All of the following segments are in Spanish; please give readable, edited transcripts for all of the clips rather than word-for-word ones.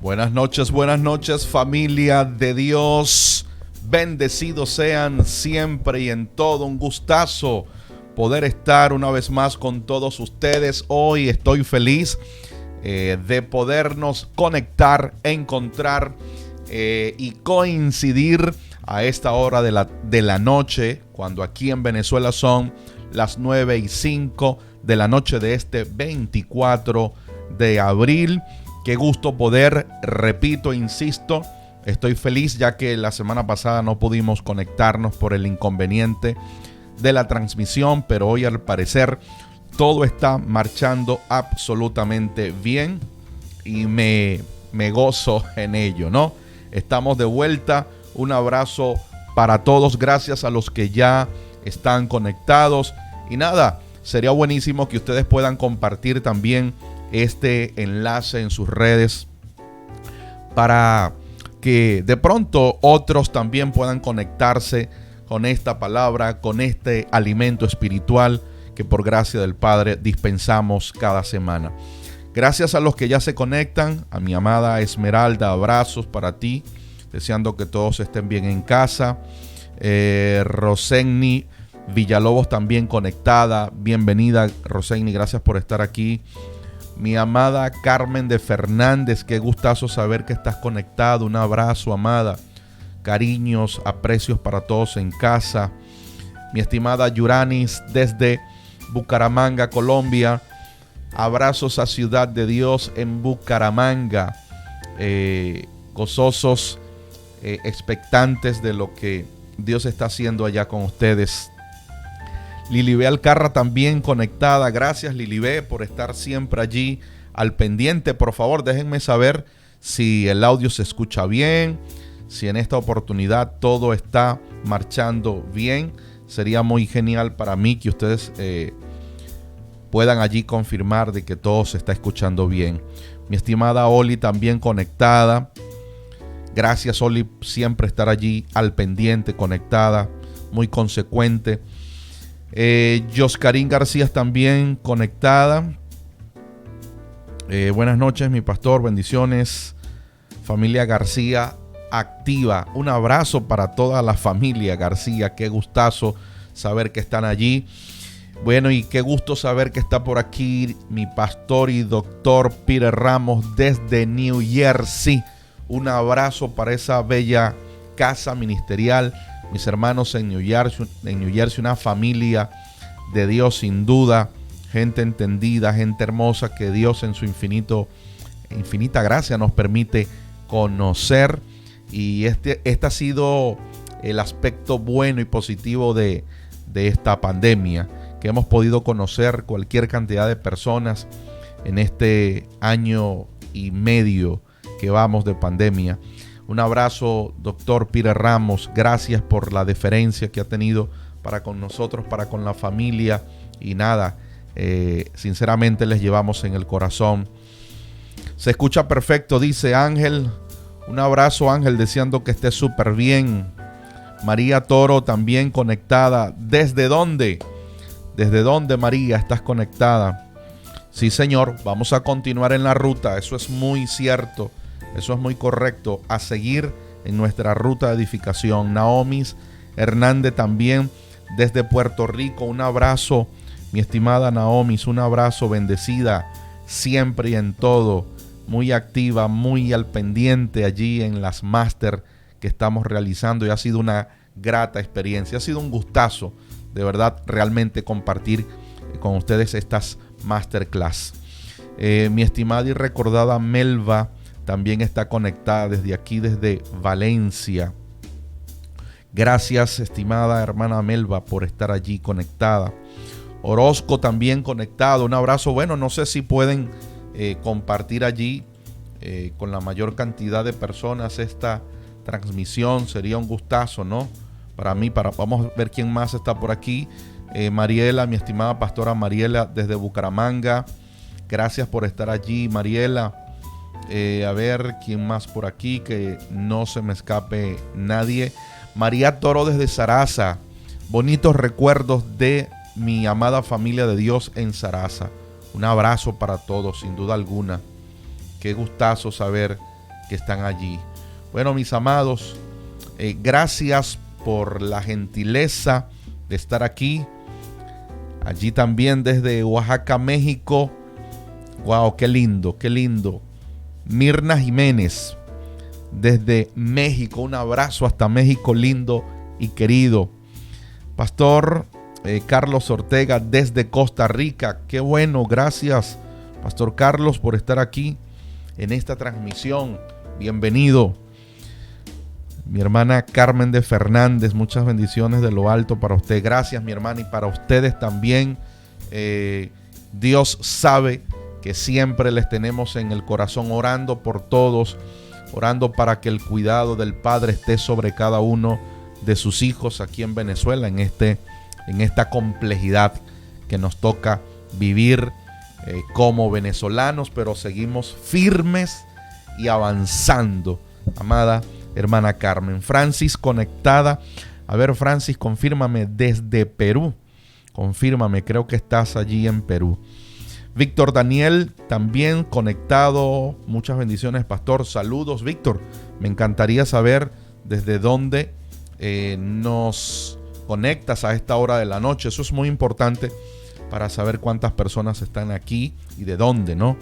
Buenas noches, familia de Dios. Bendecidos sean siempre y en todo. Un gustazo poder estar una vez más con todos ustedes. Hoy estoy feliz de podernos conectar, encontrar y coincidir a esta hora de la noche, cuando aquí en Venezuela son las 9:05 de la noche de este 24 de abril. Qué gusto poder, repito, insisto, estoy feliz ya que la semana pasada no pudimos conectarnos por el inconveniente de la transmisión, pero hoy al parecer todo está marchando absolutamente bien y me gozo en ello, ¿no? Estamos de vuelta. Un abrazo para todos, gracias a los que ya están conectados. Y nada, sería buenísimo que ustedes puedan compartir también este enlace en sus redes para que de pronto otros también puedan conectarse con esta palabra, con este alimento espiritual que por gracia del Padre dispensamos cada semana. Gracias a los que ya se conectan, a mi amada Esmeralda, abrazos para ti, deseando que todos estén bien en casa. Roseni Villalobos también conectada, bienvenida Roseni, gracias por estar aquí. Mi amada Carmen de Fernández, qué gustazo saber que estás conectado. Un abrazo, amada. Cariños, aprecios para todos en casa. Mi estimada Yuranis desde Bucaramanga, Colombia. Abrazos a Ciudad de Dios en Bucaramanga. Gozosos, expectantes de lo que Dios está haciendo allá con ustedes. Lilibé Alcarra también conectada. Gracias, Lilibé, por estar siempre allí al pendiente. Por favor, déjenme saber si el audio se escucha bien, si en esta oportunidad todo está marchando bien. Sería muy genial para mí que ustedes puedan allí confirmar de que todo se está escuchando bien. Mi estimada Oli también conectada. Gracias, Oli, siempre estar allí al pendiente, conectada, muy consecuente. Joscarín García también conectada. Buenas noches, mi pastor, bendiciones. Familia García activa. Un abrazo para toda la familia García. Qué gustazo saber que están allí. Bueno, y qué gusto saber que está por aquí mi pastor y doctor Peter Ramos desde New Jersey. Un abrazo para esa bella casa ministerial. Mis hermanos en New Jersey, una familia de Dios sin duda, gente entendida, gente hermosa que Dios en su infinita gracia nos permite conocer. Y este ha sido el aspecto bueno y positivo de esta pandemia, que hemos podido conocer cualquier cantidad de personas en este año y medio que vamos de pandemia. Un abrazo, doctor Peter Ramos. Gracias por la deferencia que ha tenido para con nosotros, para con la familia. Y nada, sinceramente les llevamos en el corazón. Se escucha perfecto, dice Ángel. Un abrazo, Ángel, deseando que esté súper bien. María Toro también conectada. ¿Desde dónde? ¿Desde dónde, María, estás conectada? Sí, señor, vamos a continuar en la ruta. Eso es muy cierto. Eso es muy correcto, a seguir en nuestra ruta de edificación. Naomis Hernández también desde Puerto Rico. Un abrazo, mi estimada Naomis, un abrazo, bendecida siempre y en todo. Muy activa, muy al pendiente allí en las máster que estamos realizando y ha sido una grata experiencia. Ha sido un gustazo, de verdad, realmente compartir con ustedes estas masterclass. Mi estimada y recordada Melva también está conectada desde aquí, desde Valencia. Gracias, estimada hermana Melva, por estar allí conectada. Orozco también conectado. Un abrazo. Bueno, no sé si pueden compartir allí con la mayor cantidad de personas esta transmisión. Sería un gustazo, ¿no? Para mí, vamos a ver quién más está por aquí. Mariela, mi estimada pastora Mariela desde Bucaramanga. Gracias por estar allí, Mariela. A ver quién más por aquí, que no se me escape nadie. María Toro desde Sarasa. Bonitos recuerdos de mi amada familia de Dios en Sarasa. Un abrazo para todos, sin duda alguna. Qué gustazo saber que están allí. Bueno, mis amados, gracias por la gentileza de estar aquí. Allí también desde Oaxaca, México. Wow, qué lindo, qué lindo. Mirna Jiménez, desde México. Un abrazo hasta México, lindo y querido. Pastor Carlos Ortega, desde Costa Rica. Qué bueno, gracias, Pastor Carlos, por estar aquí en esta transmisión. Bienvenido. Mi hermana Carmen de Fernández, muchas bendiciones de lo alto para usted. Gracias, mi hermana, y para ustedes también. Dios sabe que siempre les tenemos en el corazón, orando por todos, orando para que el cuidado del Padre esté sobre cada uno de sus hijos aquí en Venezuela, en esta complejidad que nos toca vivir como venezolanos, pero seguimos firmes y avanzando. Amada hermana Carmen. Francis, conectada. A ver, Francis, confírmame desde Perú. Confírmame, creo que estás allí en Perú. Víctor Daniel, también conectado. Muchas bendiciones, pastor. Saludos, Víctor. Me encantaría saber desde dónde nos conectas a esta hora de la noche. Eso es muy importante para saber cuántas personas están aquí y de dónde, ¿no?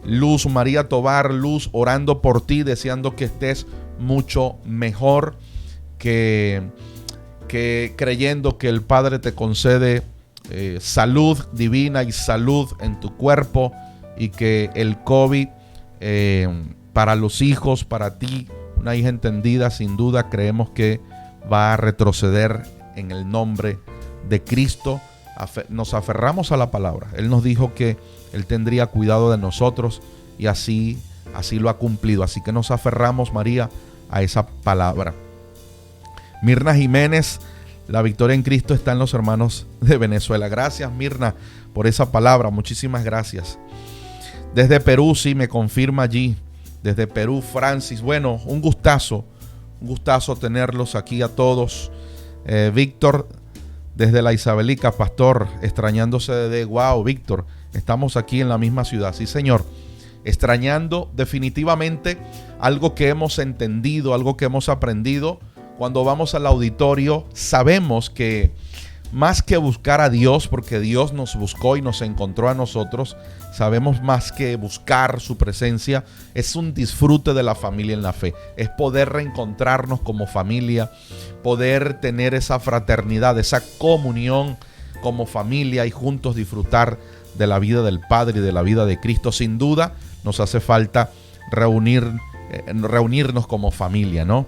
Luz María Tobar, Luz, orando por ti, deseando que estés mucho mejor, que creyendo que el Padre te concede salud divina y salud en tu cuerpo, y que el COVID para los hijos, para ti, una hija entendida, sin duda creemos que va a retroceder en el nombre de Cristo. Nos aferramos a la palabra. Él nos dijo que Él tendría cuidado de nosotros, y así lo ha cumplido. Así que nos aferramos, María, a esa palabra. Mirna Jiménez, la victoria en Cristo está en los hermanos de Venezuela. Gracias, Mirna, por esa palabra. Muchísimas gracias. Desde Perú, sí, me confirma allí. Desde Perú, Francis. Bueno, un gustazo tenerlos aquí a todos. Víctor, desde la Isabelica, pastor, extrañándose de wow, Víctor, estamos aquí en la misma ciudad. Sí, señor. Extrañando definitivamente algo que hemos entendido, algo que hemos aprendido. Cuando vamos al auditorio, sabemos que más que buscar a Dios, porque Dios nos buscó y nos encontró a nosotros, sabemos más que buscar su presencia, es un disfrute de la familia en la fe. Es poder reencontrarnos como familia, poder tener esa fraternidad, esa comunión como familia y juntos disfrutar de la vida del Padre y de la vida de Cristo. Sin duda nos hace falta reunirnos como familia, ¿no?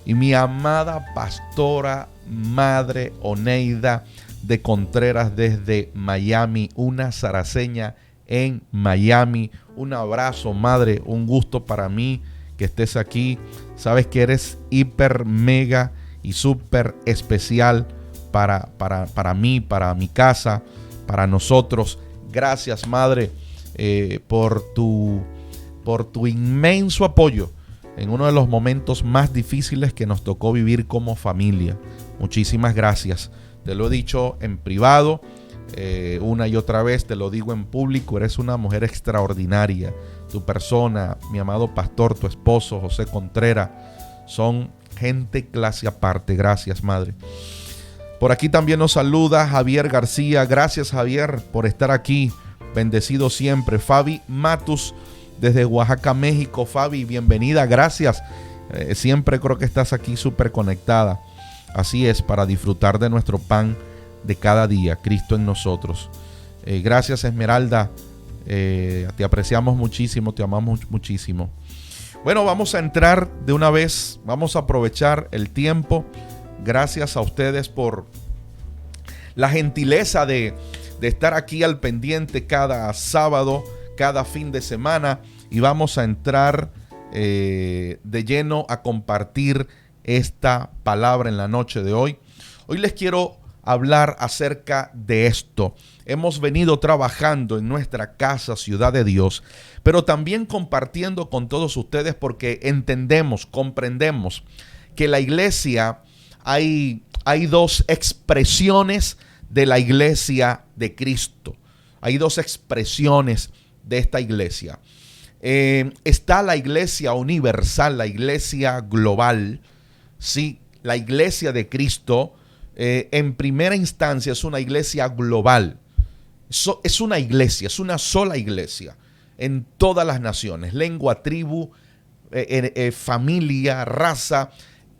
Y mi amada pastora, madre Oneida de Contreras desde Miami, una zaraceña en Miami. Un abrazo, madre, un gusto para mí que estés aquí. Sabes que eres hiper, mega y súper especial para mí, para mi casa, para nosotros. Gracias, madre, por tu inmenso apoyo en uno de los momentos más difíciles que nos tocó vivir como familia. Muchísimas gracias. Te lo he dicho en privado una y otra vez, te lo digo en público. Eres una mujer extraordinaria. Tu persona, mi amado pastor, tu esposo José Contreras, son gente clase aparte. Gracias, madre. Por aquí también nos saluda Javier García. Gracias, Javier, por estar aquí. Bendecido siempre. Fabi Matus, desde Oaxaca, México. Fabi, bienvenida, gracias. Siempre creo que estás aquí súper conectada. Así es, para disfrutar de nuestro pan de cada día, Cristo en nosotros. Gracias, Esmeralda. Te apreciamos muchísimo, te amamos muchísimo. Bueno, vamos a entrar de una vez. Vamos a aprovechar el tiempo. Gracias a ustedes por la gentileza de estar aquí al pendiente cada sábado, cada fin de semana, y vamos a entrar de lleno a compartir esta palabra en la noche de hoy. Hoy les quiero hablar acerca de esto. Hemos venido trabajando en nuestra casa, Ciudad de Dios, pero también compartiendo con todos ustedes, porque entendemos, comprendemos que la iglesia, hay dos expresiones de la iglesia de Cristo. Hay dos expresiones de esta iglesia. Está la iglesia universal, la iglesia global, ¿sí? La iglesia de Cristo, en primera instancia, es una iglesia global. Es una iglesia, es una sola iglesia en todas las naciones, lengua, tribu, familia, raza,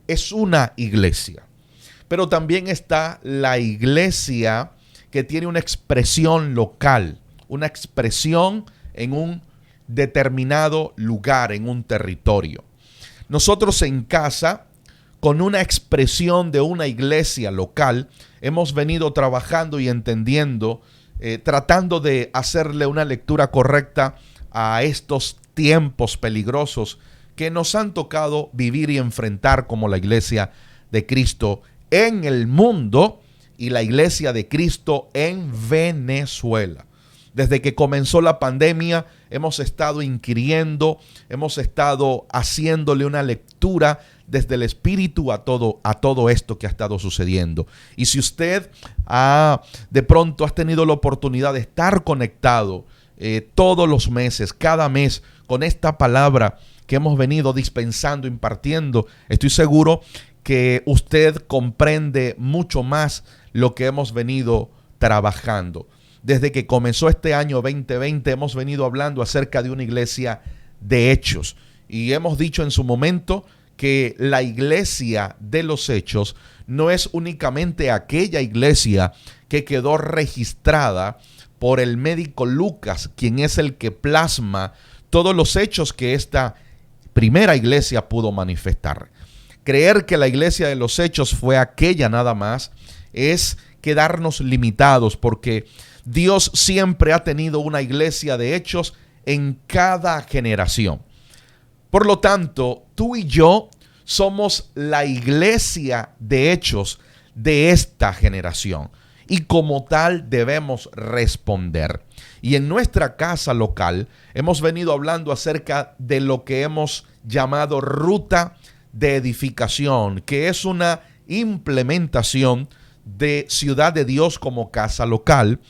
es una iglesia. Pero también está la iglesia que tiene una expresión local, una expresión en un determinado lugar, en un territorio. Nosotros en casa, con una expresión de una iglesia local, hemos venido trabajando y entendiendo, tratando de hacerle una lectura correcta a estos tiempos peligrosos que nos han tocado vivir y enfrentar como la iglesia de Cristo en el mundo y la iglesia de Cristo en Venezuela. Desde que comenzó la pandemia hemos estado inquiriendo, hemos estado haciéndole una lectura desde el Espíritu a todo esto que ha estado sucediendo. Y si usted de pronto has tenido la oportunidad de estar conectado todos los meses, cada mes, con esta palabra que hemos venido dispensando, impartiendo, estoy seguro que usted comprende mucho más lo que hemos venido trabajando. Desde que comenzó este año 2020 hemos venido hablando acerca de una iglesia de hechos y hemos dicho en su momento que la iglesia de los hechos no es únicamente aquella iglesia que quedó registrada por el médico Lucas, quien es el que plasma todos los hechos que esta primera iglesia pudo manifestar. Creer que la iglesia de los hechos fue aquella nada más es quedarnos limitados, porque Dios siempre ha tenido una iglesia de hechos en cada generación. Por lo tanto, tú y yo somos la iglesia de hechos de esta generación y como tal debemos responder. Y en nuestra casa local hemos venido hablando acerca de lo que hemos llamado ruta de edificación, que es una implementación de Ciudad de Dios como casa local,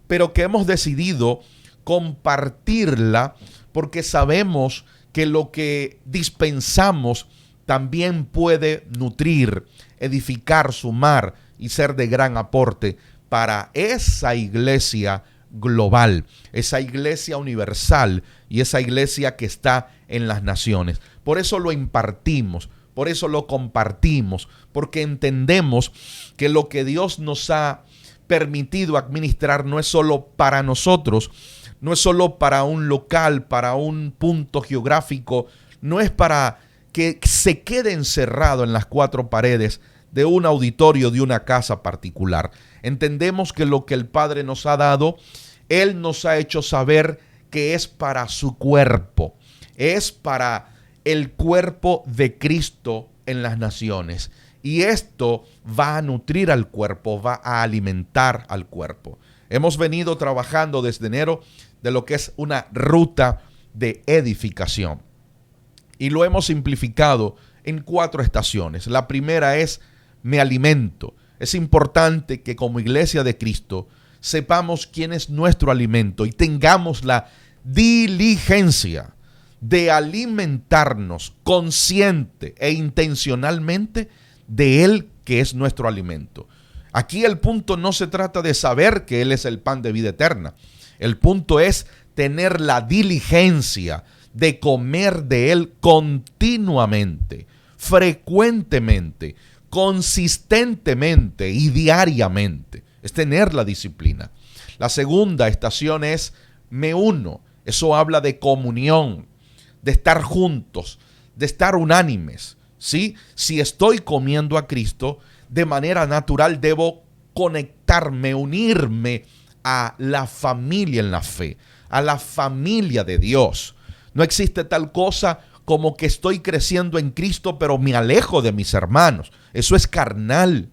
pero que hemos decidido compartirla porque sabemos que lo que dispensamos también puede nutrir, edificar, sumar y ser de gran aporte para esa iglesia global, esa iglesia universal y esa iglesia que está en las naciones. Por eso lo impartimos, por eso lo compartimos, porque entendemos que lo que Dios nos ha permitido administrar no es solo para nosotros, no es solo para un local, para un punto geográfico, no es para que se quede encerrado en las cuatro paredes de un auditorio, de una casa particular. Entendemos que lo que el Padre nos ha dado, Él nos ha hecho saber que es para su cuerpo, es para el cuerpo de Cristo en las naciones. Y esto va a nutrir al cuerpo, va a alimentar al cuerpo. Hemos venido trabajando desde enero de lo que es una ruta de edificación. Y lo hemos simplificado en 4 estaciones. La primera es me alimento. Es importante que como iglesia de Cristo sepamos quién es nuestro alimento y tengamos la diligencia de alimentarnos consciente e intencionalmente de Él que es nuestro alimento. Aquí el punto no se trata de saber que Él es el pan de vida eterna. El punto es tener la diligencia de comer de Él continuamente, frecuentemente, consistentemente y diariamente. Es tener la disciplina. La segunda estación es me uno. Eso habla de comunión, de estar juntos, de estar unánimes. ¿Sí? Si estoy comiendo a Cristo, de manera natural debo conectarme, unirme a la familia en la fe, a la familia de Dios. No existe tal cosa como que estoy creciendo en Cristo, pero me alejo de mis hermanos. Eso es carnal.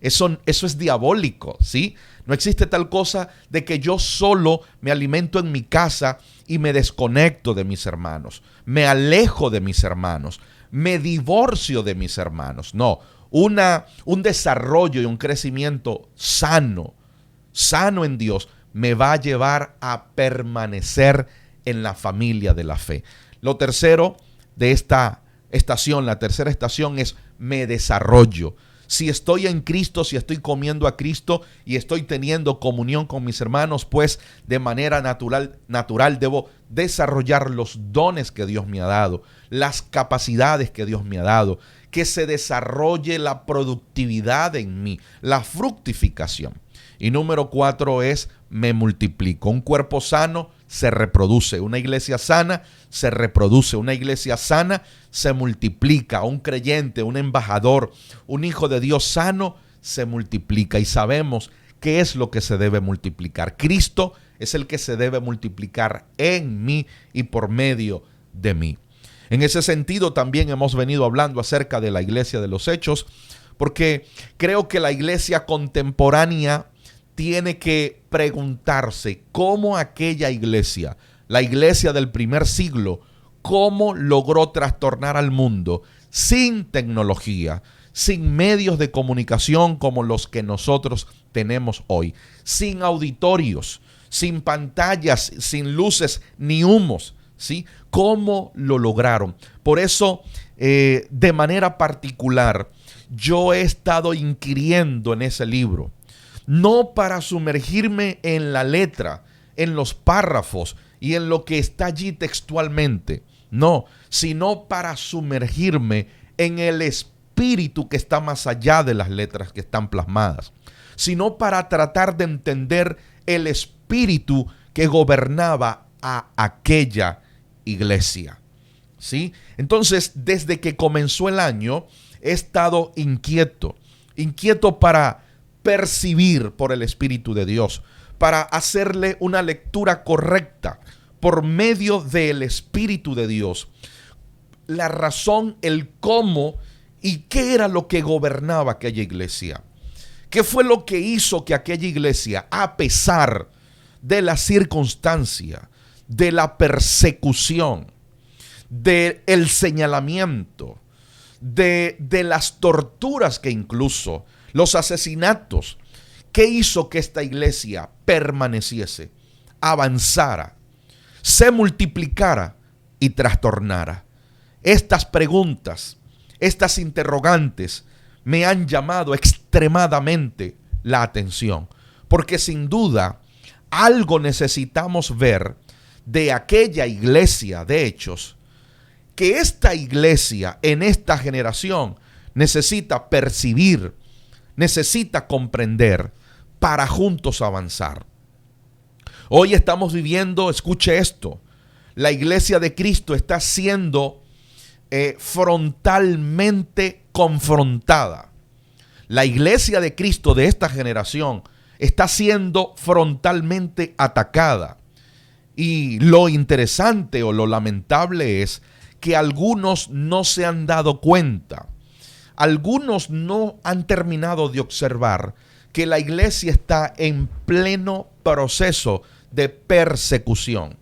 Eso es diabólico, ¿sí? No existe tal cosa de que yo solo me alimento en mi casa y me desconecto de mis hermanos. Me alejo de mis hermanos. Me divorcio de mis hermanos. No, un desarrollo y un crecimiento sano en Dios me va a llevar a permanecer en la familia de la fe. Lo tercero de esta estación, la tercera estación es me desarrollo. Si estoy en Cristo, si estoy comiendo a Cristo y estoy teniendo comunión con mis hermanos, pues de manera natural debo desarrollar los dones que Dios me ha dado, las capacidades que Dios me ha dado, que se desarrolle la productividad en mí, la fructificación. Y número 4 es me multiplico. Un cuerpo sano se reproduce. Una iglesia sana se reproduce. Una iglesia sana se multiplica. Un creyente, un embajador, un hijo de Dios sano se multiplica. Y sabemos qué es lo que se debe multiplicar. Cristo es el que se debe multiplicar en mí y por medio de mí. En ese sentido también hemos venido hablando acerca de la iglesia de los Hechos, porque creo que la iglesia contemporánea tiene que preguntarse cómo aquella iglesia, la iglesia del primer siglo, cómo logró trastornar al mundo sin tecnología, sin medios de comunicación como los que nosotros tenemos hoy, sin auditorios, sin pantallas, sin luces ni humos, ¿sí? ¿Cómo lo lograron? Por eso, de manera particular, yo he estado inquiriendo en ese libro, no para sumergirme en la letra, en los párrafos y en lo que está allí textualmente, no, sino para sumergirme en el espíritu que está más allá de las letras que están plasmadas, sino para tratar de entender el espíritu que gobernaba a aquella iglesia, ¿sí? Entonces, desde que comenzó el año, he estado inquieto para percibir por el Espíritu de Dios, para hacerle una lectura correcta por medio del Espíritu de Dios, la razón, el cómo y qué era lo que gobernaba aquella iglesia. ¿Qué fue lo que hizo que aquella iglesia, a pesar de la circunstancia, de la persecución, del señalamiento, de las torturas que incluso, los asesinatos, qué hizo que esta iglesia permaneciese, avanzara, se multiplicara y trastornara? Estas preguntas, estas interrogantes me han llamado extremadamente la atención, porque sin duda algo necesitamos ver de aquella iglesia de Hechos, que esta iglesia en esta generación necesita percibir, necesita comprender para juntos avanzar. Hoy estamos viviendo, escuche esto, la iglesia de Cristo está siendo frontalmente confrontada. La iglesia de Cristo de esta generación está siendo frontalmente atacada. Y lo interesante o lo lamentable es que algunos no se han dado cuenta. Algunos no han terminado de observar que la iglesia está en pleno proceso de persecución.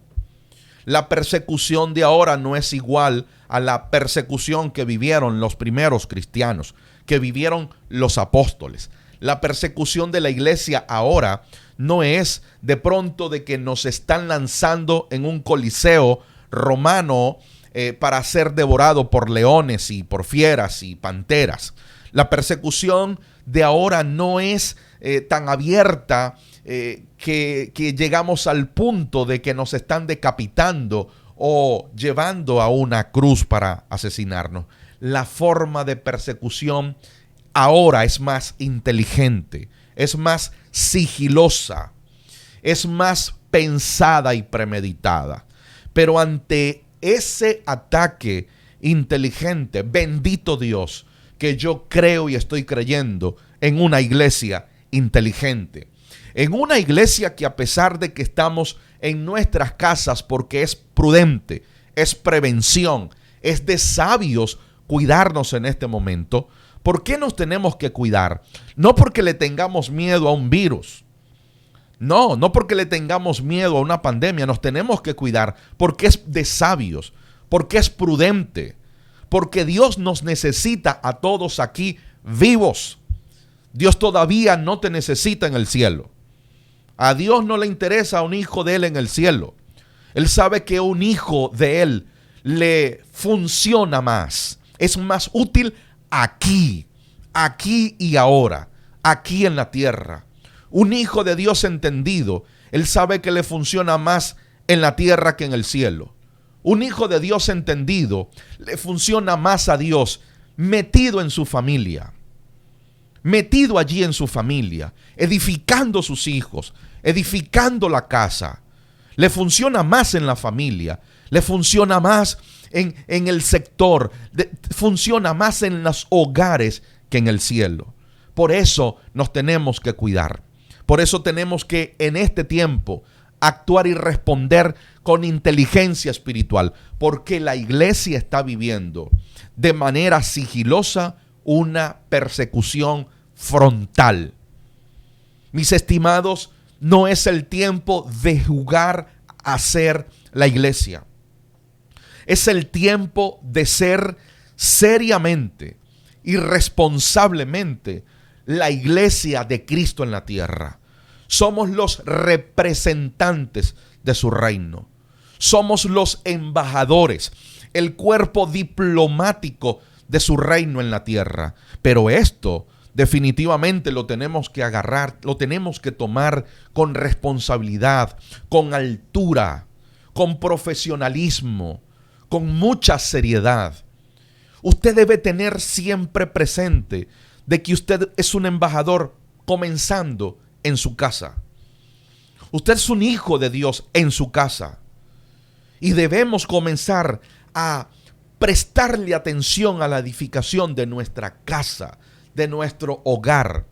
La persecución de ahora no es igual a la persecución que vivieron los primeros cristianos, que vivieron los apóstoles. La persecución de la iglesia ahora no es de pronto de que nos están lanzando en un coliseo romano para ser devorado por leones y por fieras y panteras. La persecución de ahora no es tan abierta que llegamos al punto de que nos están decapitando o llevando a una cruz para asesinarnos. La forma de persecución ahora es más inteligente, es más sigilosa, es más pensada y premeditada. Pero ante ese ataque inteligente, bendito Dios, que yo creo y estoy creyendo en una iglesia inteligente. En una iglesia que, a pesar de que estamos en nuestras casas, porque es prudente, es prevención, es de sabios cuidarnos en este momento. ¿Por qué nos tenemos que cuidar? No porque le tengamos miedo a un virus. No porque le tengamos miedo a una pandemia. Nos tenemos que cuidar porque es de sabios, porque es prudente, porque Dios nos necesita a todos aquí vivos. Dios todavía no te necesita en el cielo. A Dios no le interesa a un hijo de Él en el cielo. Él sabe que un hijo de él le funciona más. Es más útil aquí y ahora, aquí en la tierra. Un hijo de Dios entendido, él sabe que le funciona más en la tierra que en el cielo. Un hijo de Dios entendido le funciona más a Dios metido en su familia, metido allí en su familia, edificando sus hijos, edificando la casa. Le funciona más en la familia, le funciona más en el sector, funciona más en los hogares que en el cielo. Por eso nos tenemos que cuidar. Por eso tenemos que en este tiempo actuar y responder con inteligencia espiritual, porque la iglesia está viviendo de manera sigilosa una persecución frontal. Mis estimados, no es el tiempo de jugar a ser la iglesia. Es el tiempo de ser seriamente y responsablemente la iglesia de Cristo en la tierra. Somos los representantes de su reino. Somos los embajadores, el cuerpo diplomático de su reino en la tierra. Pero esto definitivamente lo tenemos que agarrar, lo tenemos que tomar con responsabilidad, con altura, con profesionalismo, con mucha seriedad. Usted debe tener siempre presente de que usted es un embajador comenzando en su casa. Usted es un hijo de Dios en su casa. Y debemos comenzar a prestarle atención a la edificación de nuestra casa, de nuestro hogar,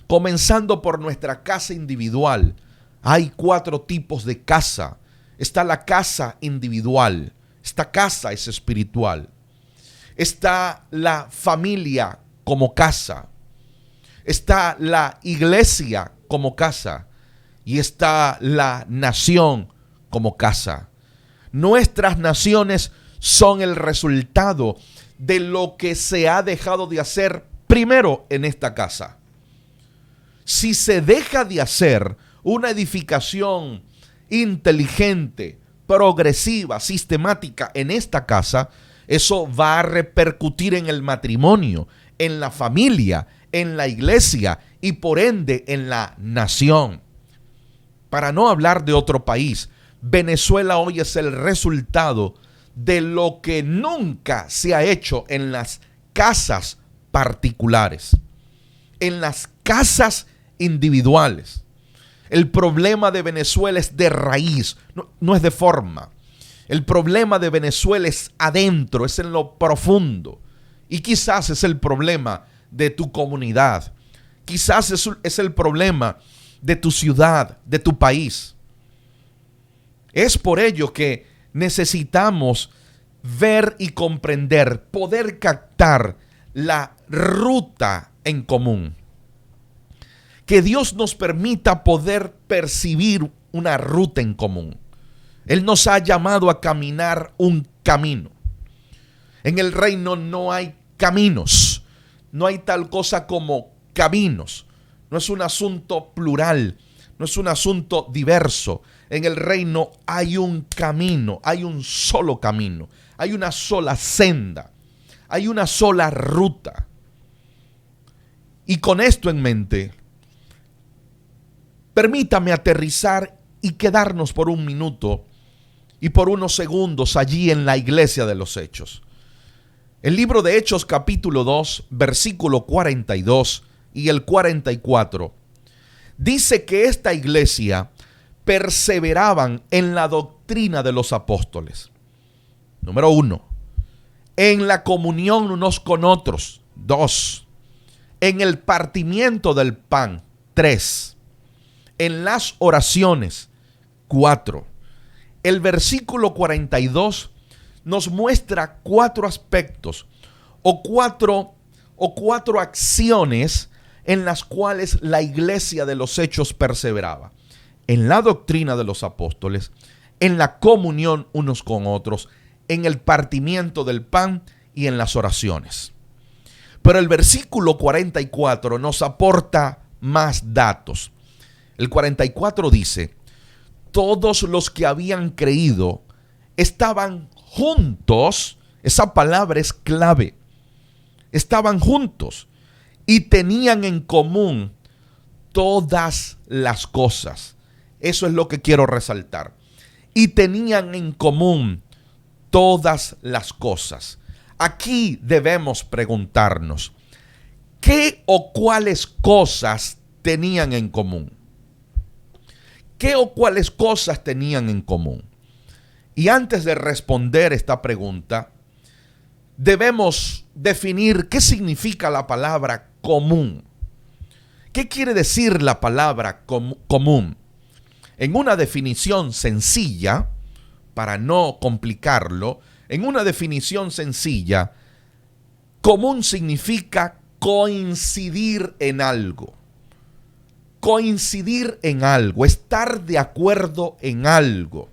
comenzando por nuestra casa individual. Hay 4 tipos de casa. Está la casa individual. Esta casa es espiritual. Está la familia como casa. Está la iglesia como casa. Y está la nación como casa. Nuestras naciones son el resultado de lo que se ha dejado de hacer primero en esta casa. Si se deja de hacer una edificación inteligente, progresiva, sistemática en esta casa, eso va a repercutir en el matrimonio, en la familia, en la iglesia y por ende en la nación. Para no hablar de otro país, Venezuela hoy es el resultado de lo que nunca se ha hecho en las casas particulares, en las casas individuales. El problema de Venezuela es de raíz, no es de forma. El problema de Venezuela es adentro, es en lo profundo. Y quizás es el problema de tu comunidad. Quizás es el problema de tu ciudad, de tu país. Es por ello que necesitamos ver y comprender, poder captar la ruta en común. Que Dios nos permita poder percibir una ruta en común. Él nos ha llamado a caminar un camino. En el reino no hay caminos. No hay tal cosa como caminos. No es un asunto plural. No es un asunto diverso. En el reino hay un camino. Hay un solo camino. Hay una sola senda. Hay una sola ruta. Y con esto en mente, permítame aterrizar y quedarnos por un minuto y por unos segundos allí en la iglesia de los Hechos. El libro de Hechos capítulo 2, versículo 42 y el 44, dice que esta iglesia perseveraban en la doctrina de los apóstoles. Número 1, en la comunión unos con otros. 2, en el partimiento del pan. 3, en las oraciones. 4. El versículo 42 nos muestra 4 aspectos o cuatro acciones en las cuales la iglesia de los Hechos perseveraba. En la doctrina de los apóstoles, en la comunión unos con otros, en el partimiento del pan y en las oraciones. Pero el versículo 44 nos aporta más datos. El 44 dice: todos los que habían creído estaban juntos. Esa palabra es clave. Estaban juntos y tenían en común todas las cosas. Eso es lo que quiero resaltar. Y tenían en común todas las cosas. Aquí debemos preguntarnos, ¿qué o cuáles cosas tenían en común? ¿Qué o cuáles cosas tenían en común? Y antes de responder esta pregunta, debemos definir qué significa la palabra común. ¿Qué quiere decir la palabra común? En una definición sencilla, para no complicarlo, en una definición sencilla, común significa coincidir en algo. Coincidir en algo, estar de acuerdo en algo,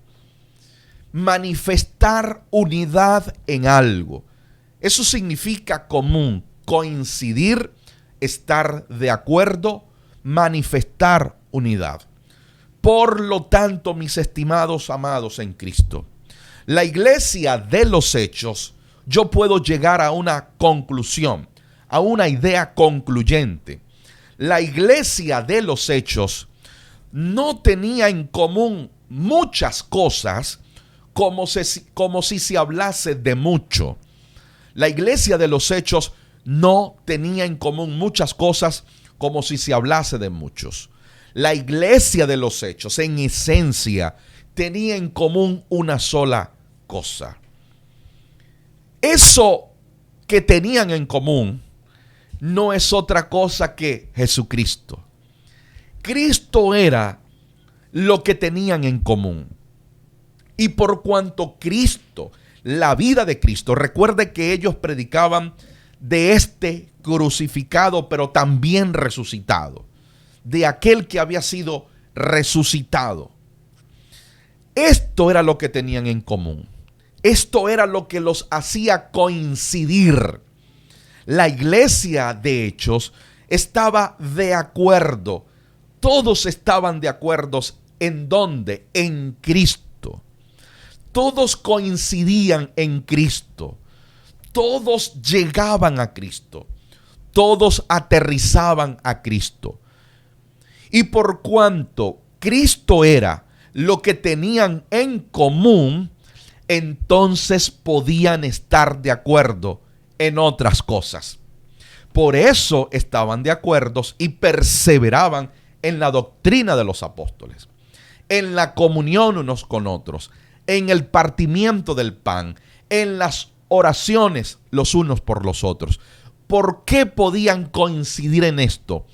manifestar unidad en algo. Eso significa común, coincidir, estar de acuerdo, manifestar unidad. Por lo tanto, mis estimados amados en Cristo, la iglesia de los Hechos, yo puedo llegar a una conclusión, a una idea concluyente. La iglesia de los Hechos no tenía en común muchas cosas como si se hablase de mucho. La iglesia de los Hechos no tenía en común muchas cosas como si se hablase de muchos. La iglesia de los Hechos, en esencia, tenía en común una sola cosa. Eso que tenían en común no es otra cosa que Jesucristo. Cristo era lo que tenían en común. Y por cuanto Cristo, la vida de Cristo, recuerde que ellos predicaban de este crucificado, pero también resucitado, de aquel que había sido resucitado. Esto era lo que tenían en común. Esto era lo que los hacía coincidir. La iglesia de Hechos estaba de acuerdo. Todos estaban de acuerdo. ¿En dónde? En Cristo. Todos coincidían en Cristo. Todos llegaban a Cristo. Todos aterrizaban a Cristo. Y por cuanto Cristo era lo que tenían en común, entonces podían estar de acuerdo en otras cosas. Por eso estaban de acuerdo y perseveraban en la doctrina de los apóstoles, en la comunión unos con otros, en el partimiento del pan, en las oraciones los unos por los otros. ¿Por qué podían coincidir en esto?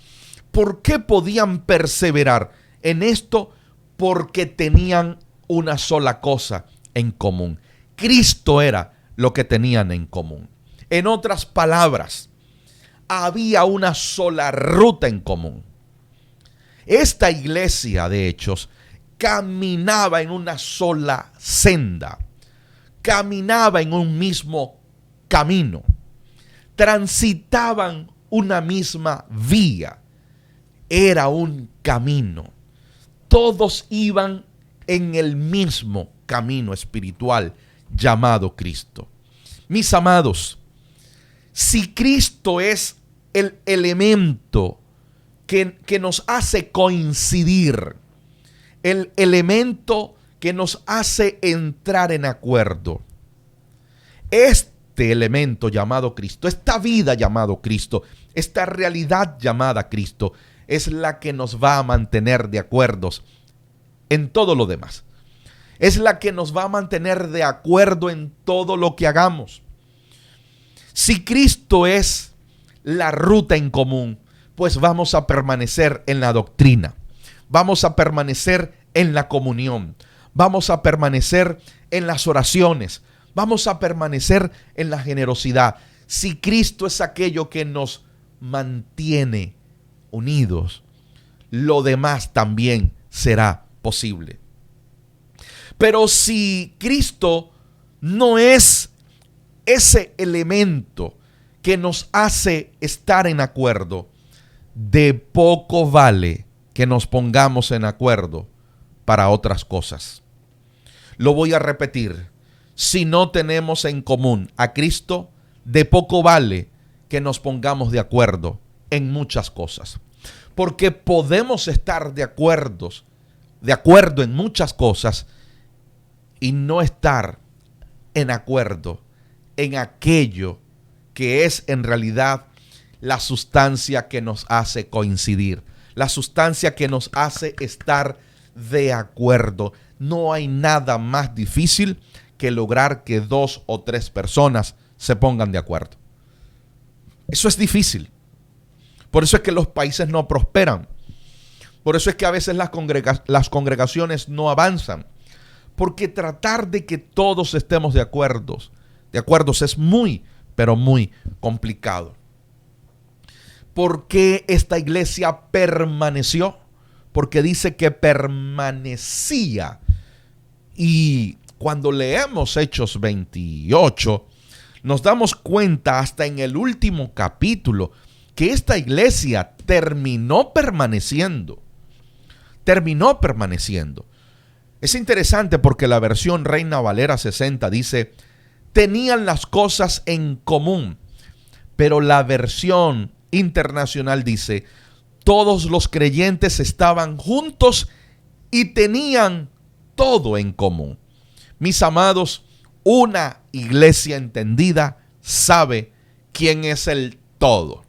¿Por qué podían perseverar en esto? Porque tenían una sola cosa en común. Cristo era lo que tenían en común. En otras palabras, había una sola ruta en común. Esta iglesia de Hechos caminaba en una sola senda, caminaba en un mismo camino, transitaban una misma vía. Era un camino. Todos iban en el mismo camino espiritual llamado Cristo. Mis amados, si Cristo es el elemento que nos hace coincidir, el elemento que nos hace entrar en acuerdo, este elemento llamado Cristo, esta vida llamado Cristo, esta realidad llamada Cristo, es la que nos va a mantener de acuerdo en todo lo demás. Es la que nos va a mantener de acuerdo en todo lo que hagamos. Si Cristo es la ruta en común, pues vamos a permanecer en la doctrina, vamos a permanecer en la comunión, vamos a permanecer en las oraciones, vamos a permanecer en la generosidad. Si Cristo es aquello que nos mantiene unidos, lo demás también será posible. Pero si Cristo no es ese elemento que nos hace estar en acuerdo, de poco vale que nos pongamos en acuerdo para otras cosas. Lo voy a repetir. Si no tenemos en común a Cristo, de poco vale que nos pongamos de acuerdo en muchas cosas. Porque podemos estar de acuerdo en muchas cosas y no estar en acuerdo en aquello que es en realidad la sustancia que nos hace coincidir, la sustancia que nos hace estar de acuerdo. No hay nada más difícil que lograr que 2 o 3 personas se pongan de acuerdo. Eso es difícil. Por eso es que los países no prosperan. Por eso es que a veces las congregaciones no avanzan. Porque tratar de que todos estemos de acuerdo es muy, pero muy complicado. ¿Por qué esta iglesia permaneció? Porque dice que permanecía. Y cuando leemos Hechos 28, nos damos cuenta hasta en el último capítulo que esta iglesia terminó permaneciendo. Terminó permaneciendo. Es interesante porque la versión Reina Valera 60 dice, tenían las cosas en común, pero la versión internacional dice, todos los creyentes estaban juntos y tenían todo en común. Mis amados, una iglesia entendida sabe quién es el todo.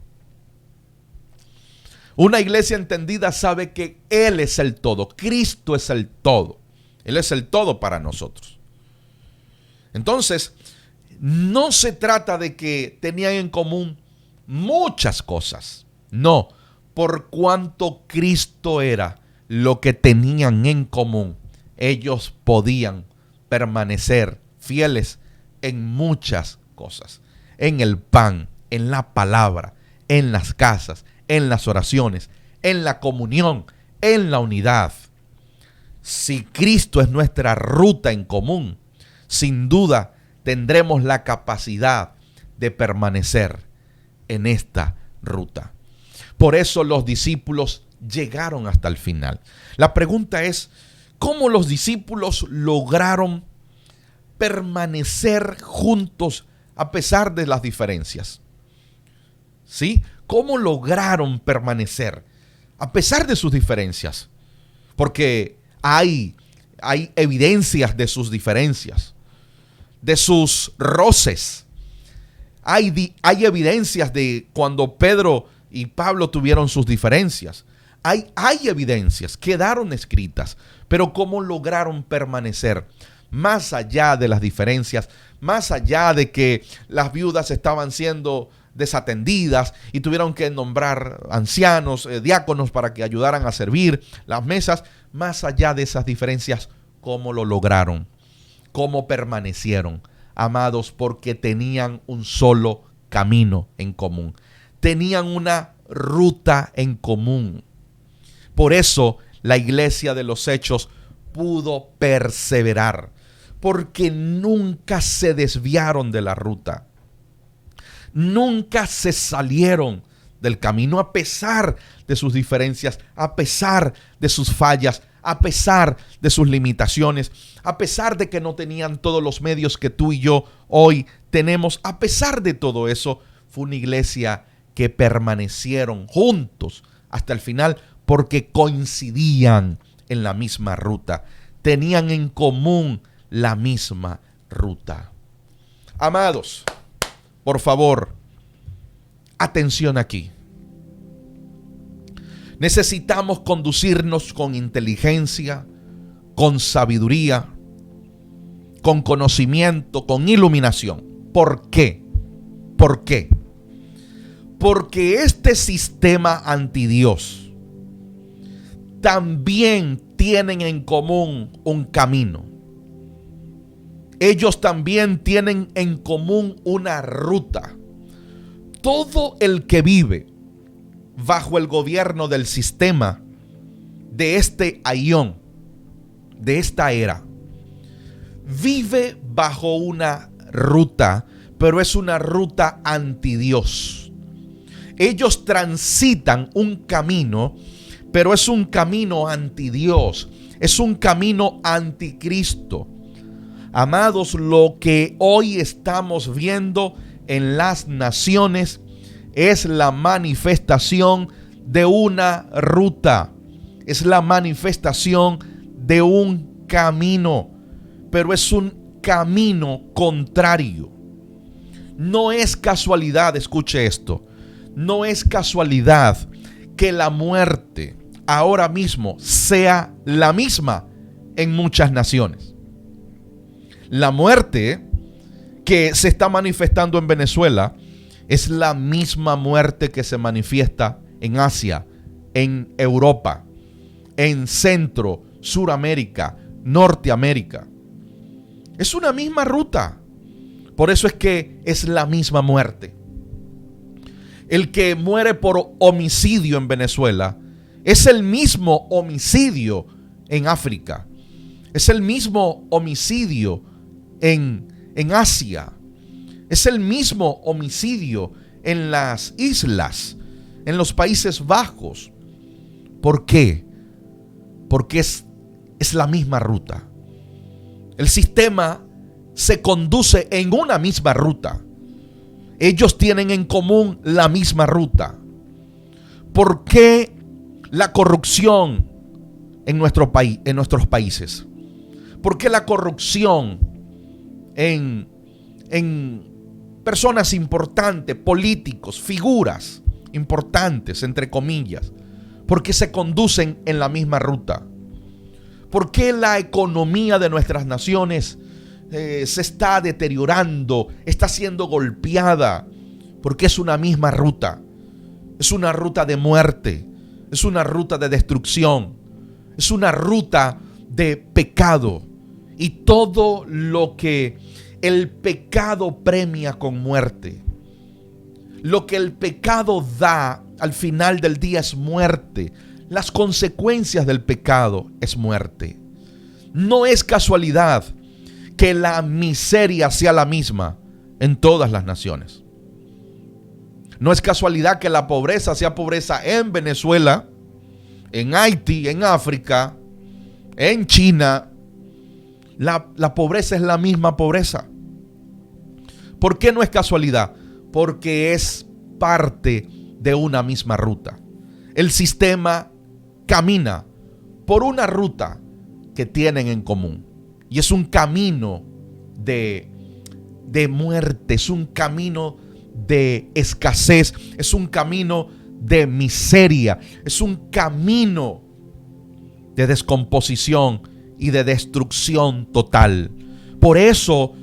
Una iglesia entendida sabe que Él es el todo, Cristo es el todo. Él es el todo para nosotros. Entonces, no se trata de que tenían en común muchas cosas. No, por cuanto Cristo era lo que tenían en común, ellos podían permanecer fieles en muchas cosas. En el pan, en la palabra, en las casas, en las oraciones, en la comunión, en la unidad. Si Cristo es nuestra ruta en común, sin duda tendremos la capacidad de permanecer en esta ruta. Por eso los discípulos llegaron hasta el final. La pregunta es, ¿cómo los discípulos lograron permanecer juntos a pesar de las diferencias? ¿Sí? ¿Cómo lograron permanecer a pesar de sus diferencias? Porque hay evidencias de sus diferencias, de sus roces. Hay evidencias de cuando Pedro y Pablo tuvieron sus diferencias. Hay evidencias, quedaron escritas, pero ¿cómo lograron permanecer? Más allá de las diferencias, más allá de que las viudas estaban siendo desatendidas y tuvieron que nombrar ancianos, diáconos para que ayudaran a servir las mesas, más allá de esas diferencias, ¿cómo lo lograron? ¿Cómo permanecieron? Amados, porque tenían un solo camino en común. Tenían una ruta en común. Por eso la iglesia de los Hechos pudo perseverar, porque nunca se desviaron de la ruta. Nunca se salieron del camino a pesar de sus diferencias, a pesar de sus fallas, a pesar de sus limitaciones, a pesar de que no tenían todos los medios que tú y yo hoy tenemos. A pesar de todo eso, fue una iglesia que permanecieron juntos hasta el final porque coincidían en la misma ruta. Tenían en común la misma ruta. Amados, por favor, atención aquí. Necesitamos conducirnos con inteligencia, con sabiduría, con conocimiento, con iluminación. ¿Por qué? ¿Por qué? Porque este sistema antidios también tienen en común un camino. Ellos también tienen en común una ruta. Todo el que vive bajo el gobierno del sistema de este aión, de esta era, vive bajo una ruta, pero es una ruta antidios. Ellos transitan un camino, pero es un camino antidios. Es un camino anticristo. Amados, lo que hoy estamos viendo en las naciones es la manifestación de una ruta. Es la manifestación de un camino, pero es un camino contrario. No es casualidad, escuche esto, no es casualidad que la muerte ahora mismo sea la misma en muchas naciones. La muerte que se está manifestando en Venezuela es la misma muerte que se manifiesta en Asia, en Europa, en Centro, Suramérica, Norteamérica. Es una misma ruta. Por eso es que es la misma muerte. El que muere por homicidio en Venezuela es el mismo homicidio en África. Es el mismo homicidio en Asia. Es el mismo homicidio en las islas, en los Países Bajos. ¿Por qué? Porque es la misma ruta. El sistema se conduce en una misma ruta. Ellos tienen en común la misma ruta. ¿Por qué la corrupción en nuestro país, en nuestros países? ¿Por qué la corrupción en personas importantes, políticos, figuras importantes, entre comillas? Porque se conducen en la misma ruta. ¿Por qué la economía de nuestras naciones se está deteriorando, está siendo golpeada? Porque es una misma ruta. Es una ruta de muerte, es una ruta de destrucción, es una ruta de pecado. Y todo lo que el pecado premia con muerte, lo que el pecado da al final del día es muerte. Las consecuencias del pecado es muerte. No es casualidad que la miseria sea la misma en todas las naciones. No es casualidad que la pobreza sea pobreza en Venezuela, en Haití, en África, en China. La pobreza es la misma pobreza. ¿Por qué no es casualidad? Porque es parte de una misma ruta. El sistema camina por una ruta que tienen en común. Y es un camino de muerte, es un camino de escasez, es un camino de miseria, es un camino de descomposición y de destrucción total. Por eso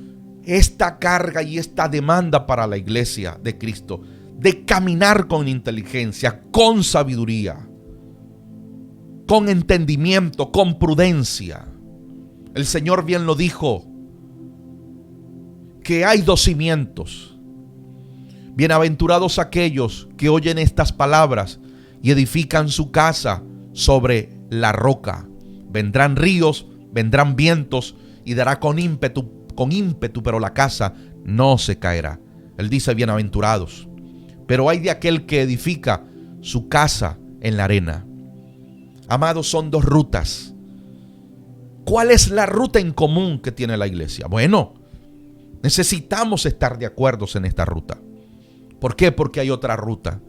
esta carga y esta demanda para la iglesia de Cristo, de caminar con inteligencia, con sabiduría, con entendimiento, con prudencia. El Señor bien lo dijo, que hay dos cimientos. Bienaventurados aquellos que oyen estas palabras y edifican su casa sobre la roca. Vendrán ríos, vendrán vientos y dará con ímpetu, pero la casa no se caerá. Él dice bienaventurados. Pero hay de aquel que edifica su casa en la arena. Amados, son dos rutas. ¿Cuál es la ruta en común que tiene la iglesia? Bueno, necesitamos estar de acuerdo en esta ruta. ¿Por qué? Porque hay otra ruta.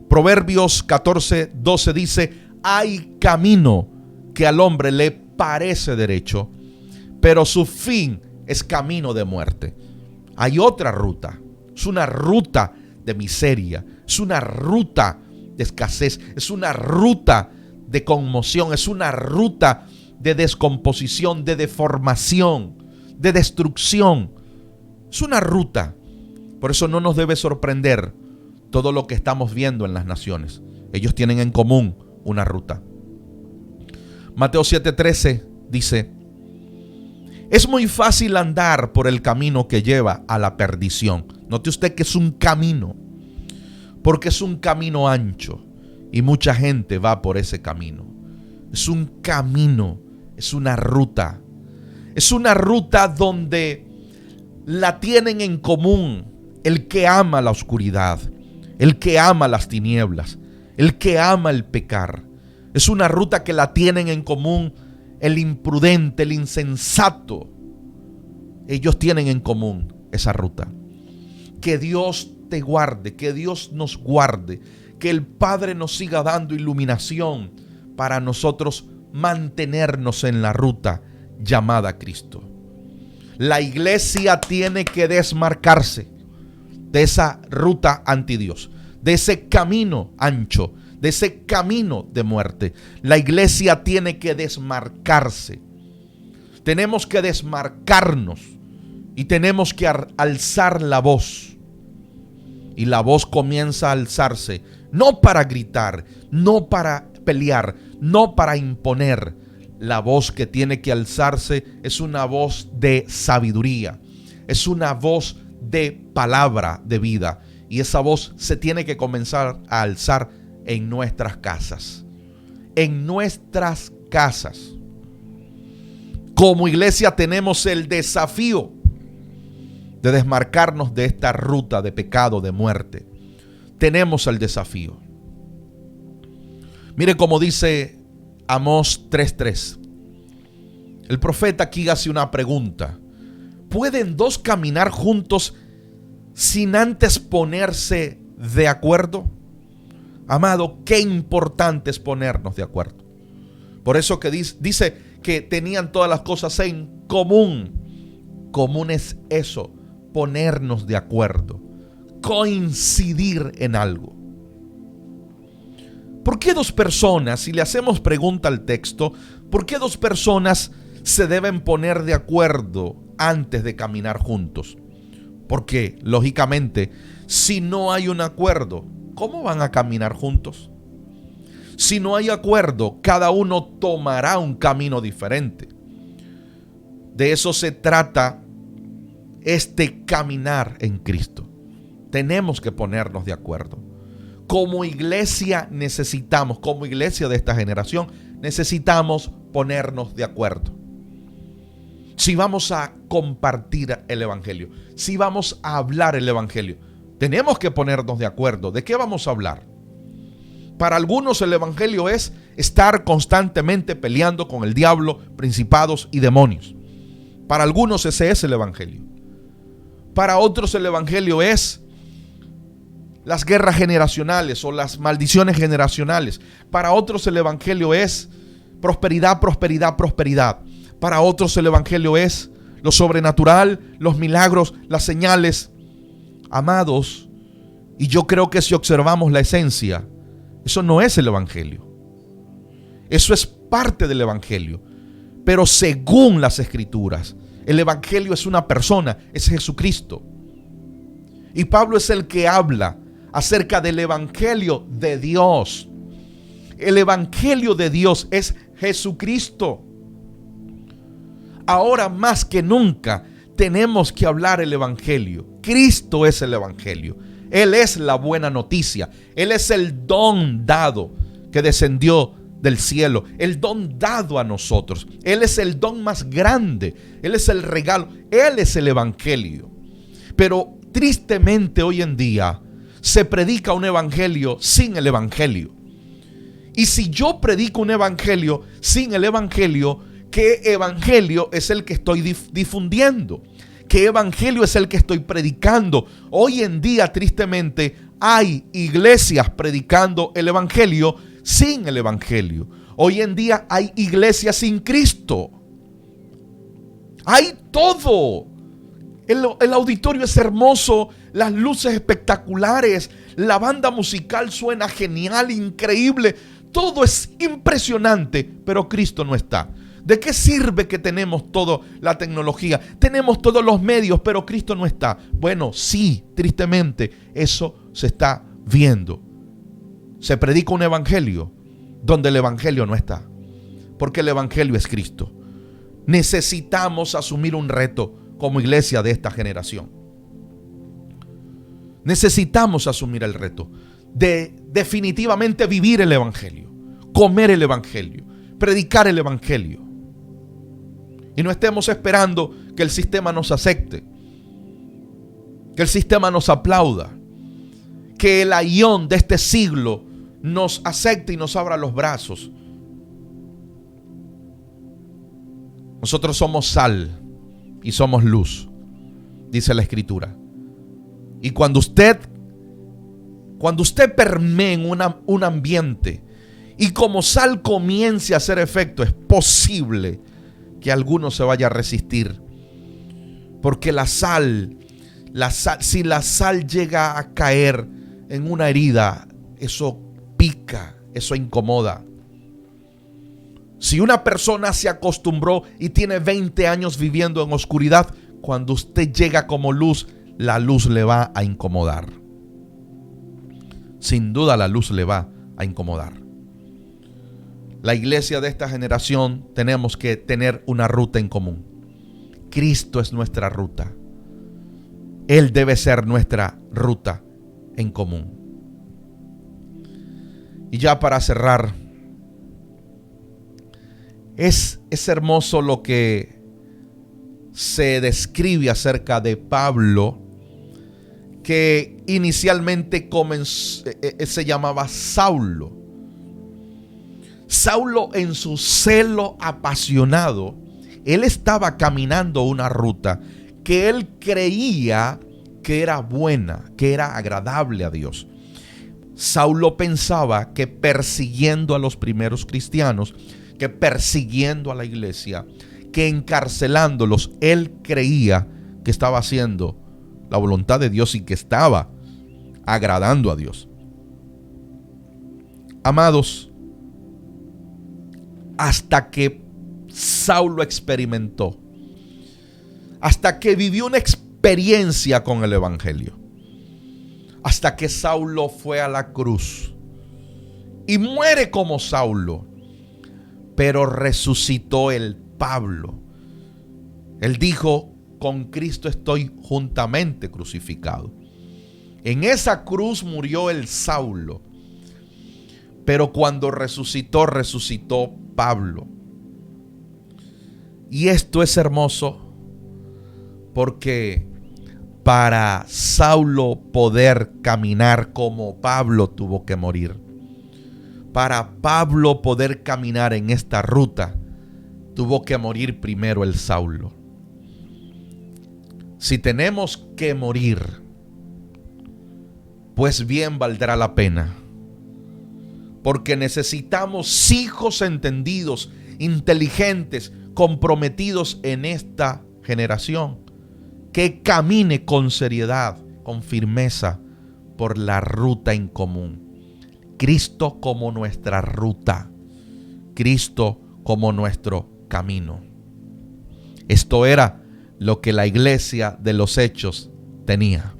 Proverbios 14:12 dice: hay camino que al hombre le parece derecho, pero su fin es camino de muerte. Hay otra ruta. Es una ruta de miseria, es una ruta de escasez, es una ruta de conmoción, es una ruta de descomposición, de deformación, de destrucción. Es una ruta. Por eso no nos debe sorprender todo lo que estamos viendo en las naciones. Ellos tienen en común una ruta. Mateo 7:13 dice: es muy fácil andar por el camino que lleva a la perdición. Note usted que es un camino, porque es un camino ancho y mucha gente va por ese camino. Es un camino, es una ruta. Es una ruta donde la tienen en común el que ama la oscuridad, el que ama las tinieblas, el que ama el pecar. Es una ruta que la tienen en común el imprudente, el insensato, ellos tienen en común esa ruta. Que Dios te guarde, que Dios nos guarde, que el Padre nos siga dando iluminación para nosotros mantenernos en la ruta llamada Cristo. La iglesia tiene que desmarcarse de esa ruta anti Dios, de ese camino ancho, de ese camino de muerte. La iglesia tiene que desmarcarse. Tenemos que desmarcarnos y tenemos que alzar la voz. Y la voz comienza a alzarse, no para gritar, no para pelear, no para imponer. La voz que tiene que alzarse es una voz de sabiduría, es una voz de palabra de vida. Y esa voz se tiene que comenzar a alzar en nuestras casas. En nuestras casas. Como iglesia tenemos el desafío de desmarcarnos de esta ruta de pecado, de muerte. Tenemos el desafío. Mire cómo dice Amós 3:3. El profeta aquí hace una pregunta. ¿Pueden dos caminar juntos sin antes ponerse de acuerdo? Amado, qué importante es ponernos de acuerdo. Por eso que dice que tenían todas las cosas en común. Común es eso, ponernos de acuerdo, coincidir en algo. ¿Por qué dos personas, si le hacemos pregunta al texto, por qué dos personas se deben poner de acuerdo antes de caminar juntos? Porque, lógicamente, si no hay un acuerdo, ¿cómo van a caminar juntos? Si no hay acuerdo, cada uno tomará un camino diferente. De eso se trata este caminar en Cristo. Tenemos que ponernos de acuerdo. Como iglesia necesitamos, como iglesia de esta generación, necesitamos ponernos de acuerdo. Si vamos a compartir el evangelio, si vamos a hablar el evangelio, tenemos que ponernos de acuerdo. ¿De qué vamos a hablar? Para algunos el evangelio es estar constantemente peleando con el diablo, principados y demonios. Para algunos ese es el evangelio. Para otros el evangelio es las guerras generacionales o las maldiciones generacionales. Para otros el evangelio es prosperidad, prosperidad, prosperidad. Para otros el evangelio es lo sobrenatural, los milagros, las señales. Amados, y yo creo que si observamos la esencia, eso no es el evangelio. Eso es parte del evangelio. Pero según las escrituras, el evangelio es una persona, es Jesucristo. Y Pablo es el que habla acerca del evangelio de Dios. El evangelio de Dios es Jesucristo. Ahora más que nunca tenemos que hablar el evangelio. Cristo es el evangelio. Él es la buena noticia. Él es el don dado que descendió del cielo. El don dado a nosotros. Él es el don más grande. Él es el regalo. Él es el evangelio. Pero tristemente hoy en día se predica un evangelio sin el evangelio. Y si yo predico un evangelio sin el evangelio, ¿qué evangelio es el que estoy difundiendo? ¿Qué evangelio es el que estoy predicando? Hoy en día, tristemente, hay iglesias predicando el evangelio sin el evangelio. Hoy en día hay iglesias sin Cristo. Hay todo. El auditorio es hermoso, las luces espectaculares, la banda musical suena genial, increíble. Todo es impresionante, pero Cristo no está. ¿De qué sirve que tenemos toda la tecnología? Tenemos todos los medios, pero Cristo no está. Bueno, sí, tristemente, eso se está viendo. Se predica un evangelio donde el evangelio no está. Porque el evangelio es Cristo. Necesitamos asumir un reto como iglesia de esta generación. Necesitamos asumir el reto de definitivamente vivir el evangelio, comer el evangelio, predicar el evangelio. Y no estemos esperando que el sistema nos acepte, que el sistema nos aplauda, que el aión de este siglo nos acepte y nos abra los brazos. Nosotros somos sal y somos luz, dice la Escritura. Y cuando usted permee en un ambiente y como sal comience a hacer efecto, es posible que alguno se vaya a resistir. Porque la sal, si la sal llega a caer en una herida, eso pica, eso incomoda. Si una persona se acostumbró y tiene 20 años viviendo en oscuridad, cuando usted llega como luz, la luz le va a incomodar. Sin duda la luz le va a incomodar. La iglesia de esta generación tenemos que tener una ruta en común. Cristo es nuestra ruta. Él debe ser nuestra ruta en común. Y ya para cerrar, es hermoso lo que se describe acerca de Pablo, que inicialmente se llamaba Saulo. Saulo, en su celo apasionado, él estaba caminando una ruta que él creía que era buena, que era agradable a Dios. Saulo pensaba que persiguiendo a los primeros cristianos, que persiguiendo a la iglesia, que encarcelándolos, él creía que estaba haciendo la voluntad de Dios y que estaba agradando a Dios. Amados, hasta que Saulo experimentó, hasta que vivió una experiencia con el evangelio, hasta que Saulo fue a la cruz y muere como Saulo, pero resucitó el Pablo. Él dijo: con Cristo estoy juntamente crucificado. En esa cruz murió el Saulo, pero cuando resucitó Pablo. Y esto es hermoso porque para Saulo poder caminar como Pablo tuvo que morir. Para Pablo poder caminar en esta ruta, tuvo que morir primero el Saulo. Si tenemos que morir, pues bien valdrá la pena. Porque necesitamos hijos entendidos, inteligentes, comprometidos en esta generación, que camine con seriedad, con firmeza, por la ruta en común. Cristo como nuestra ruta, Cristo como nuestro camino. Esto era lo que la iglesia de los Hechos tenía.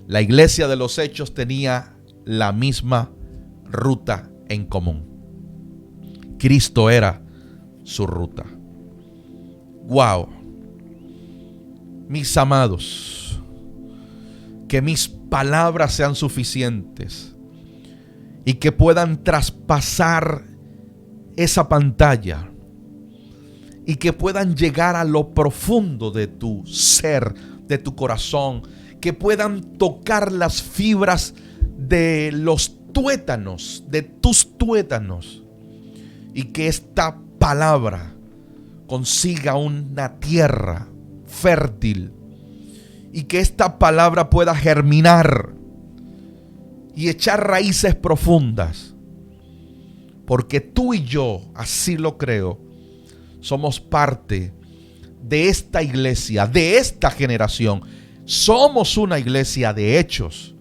La iglesia de los Hechos tenía la misma ruta en común. Cristo era su ruta. Wow. Mis amados, que mis palabras sean suficientes y que puedan traspasar esa pantalla y que puedan llegar a lo profundo de tu ser, de tu corazón, que puedan tocar las fibras de los tuétanos, de tus tuétanos, y que esta palabra consiga una tierra fértil y que esta palabra pueda germinar y echar raíces profundas, porque tú y yo, así lo creo, somos parte de esta iglesia, de esta generación. Somos una iglesia de hechos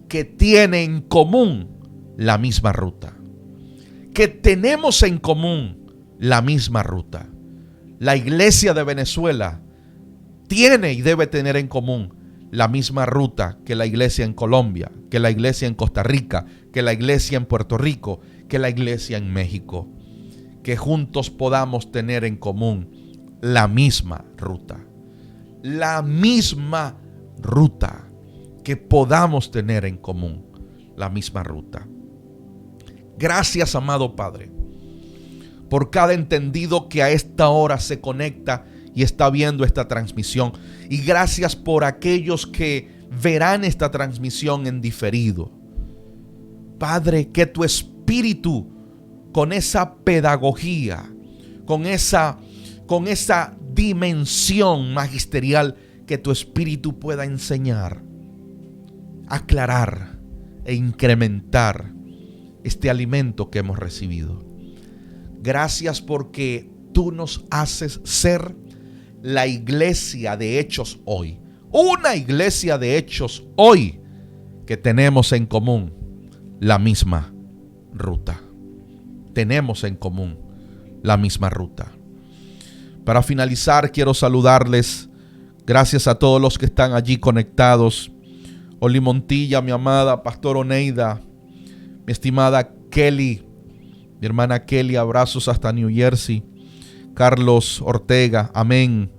que tiene en común la misma ruta, que tenemos en común la misma ruta. La iglesia de Venezuela tiene y debe tener en común la misma ruta que la iglesia en Colombia, que la iglesia en Costa Rica, que la iglesia en Puerto Rico, que la iglesia en México. Que juntos podamos tener en común la misma ruta. La misma ruta. Que podamos tener en común la misma ruta. Gracias, amado Padre, por cada entendido que a esta hora se conecta y está viendo esta transmisión. Y gracias por aquellos que verán esta transmisión en diferido. Padre, que tu Espíritu, con esa pedagogía, con con esa dimensión magisterial que tu espíritu pueda enseñar, aclarar e incrementar este alimento que hemos recibido. Gracias porque tú nos haces ser la iglesia de Hechos hoy. Una iglesia de Hechos hoy que tenemos en común la misma ruta. Tenemos en común la misma ruta. Para finalizar, quiero saludarles. Gracias a todos los que están allí conectados. Oli Montilla, mi amada Pastor Oneida, mi estimada Kelly, mi hermana Kelly, abrazos hasta New Jersey. Carlos Ortega, amén.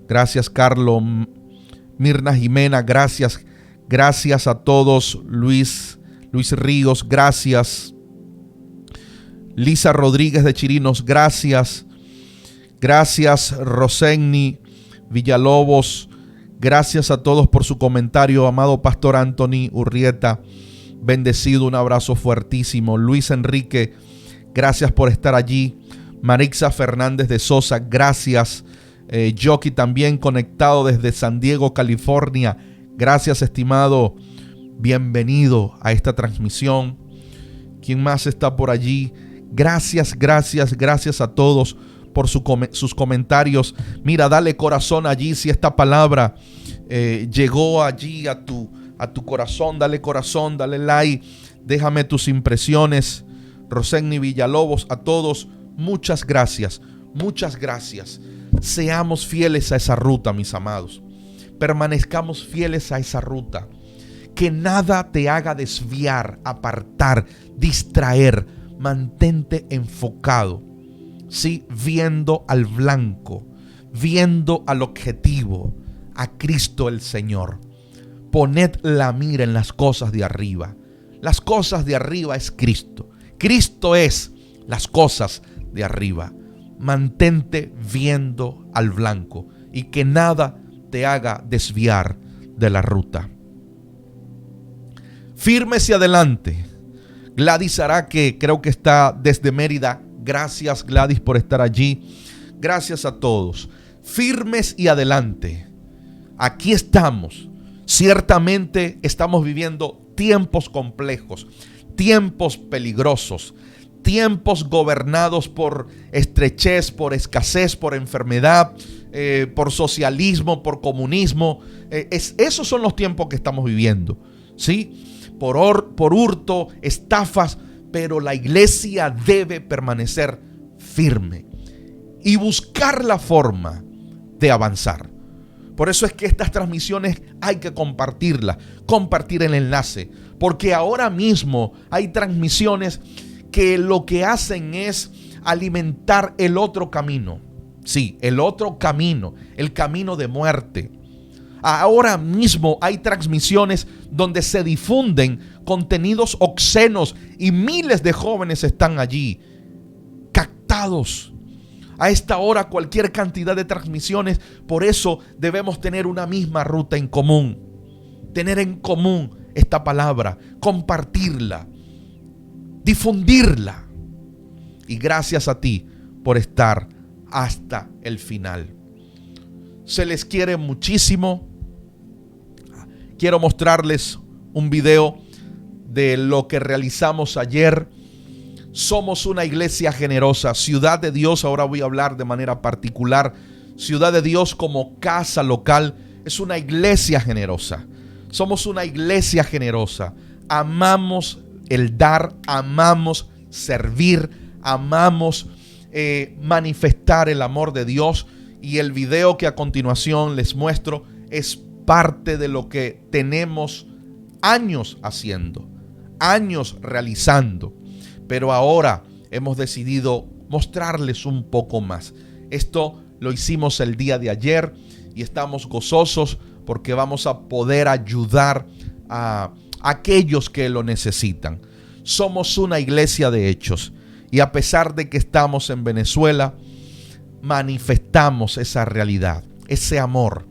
Gracias, Carlos. Mirna Jimena, gracias. Gracias a todos. Luis Ríos, gracias. Lisa Rodríguez de Chirinos, gracias. Gracias, Rosenny Villalobos. Gracias a todos por su comentario. Amado Pastor Anthony Urrieta, bendecido, un abrazo fuertísimo. Luis Enrique, gracias por estar allí. Marixa Fernández de Sosa, gracias. Jockey también conectado desde San Diego, California. Gracias, estimado. Bienvenido a esta transmisión. ¿Quién más está por allí? Gracias a todos por sus comentarios. Mira, dale corazón allí si esta palabra llegó allí a tu corazón. Dale corazón, dale like, déjame tus impresiones. Rosenny Villalobos, a todos, muchas gracias. Seamos fieles a esa ruta, mis amados. Permanezcamos fieles a esa ruta. Que nada te haga desviar, apartar, distraer. Mantente enfocado, ¿sí? Viendo al blanco, viendo al objetivo, a Cristo el Señor. Poned la mira en las cosas de arriba. Las cosas de arriba es Cristo. Cristo es las cosas de arriba. Mantente viendo al blanco y que nada te haga desviar de la ruta. Firmes y adelante. Gladys Araque, creo que está desde Mérida. Gracias, Gladys, por estar allí. Gracias a todos. Firmes y adelante. Aquí estamos. Ciertamente estamos viviendo tiempos complejos, tiempos peligrosos, tiempos gobernados por estrechez, por escasez, por enfermedad, por socialismo, por comunismo. Esos son los tiempos que estamos viviendo, ¿sí? Por hurto, estafas, pero la iglesia debe permanecer firme y buscar la forma de avanzar. Por eso es que estas transmisiones hay que compartirlas, compartir el enlace, porque ahora mismo hay transmisiones que lo que hacen es alimentar el otro camino. Sí, el otro camino, el camino de muerte. Ahora mismo hay transmisiones donde se difunden contenidos obscenos y miles de jóvenes están allí captados. A esta hora cualquier cantidad de transmisiones. Por eso debemos tener una misma ruta en común. Tener en común esta palabra, compartirla, difundirla. Y gracias a ti por estar hasta el final. Se les quiere muchísimo. Quiero mostrarles un video de lo que realizamos ayer. Somos una iglesia generosa. Ciudad de Dios, ahora voy a hablar de manera particular. Ciudad de Dios como casa local es una iglesia generosa. Somos una iglesia generosa. Amamos el dar, amamos servir, amamos manifestar el amor de Dios. Y el video que a continuación les muestro es parte de lo que tenemos años haciendo, años realizando. Pero ahora hemos decidido mostrarles un poco más. Esto lo hicimos el día de ayer y estamos gozosos porque vamos a poder ayudar a aquellos que lo necesitan. Somos una iglesia de hechos y a pesar de que estamos en Venezuela, manifestamos esa realidad, ese amor,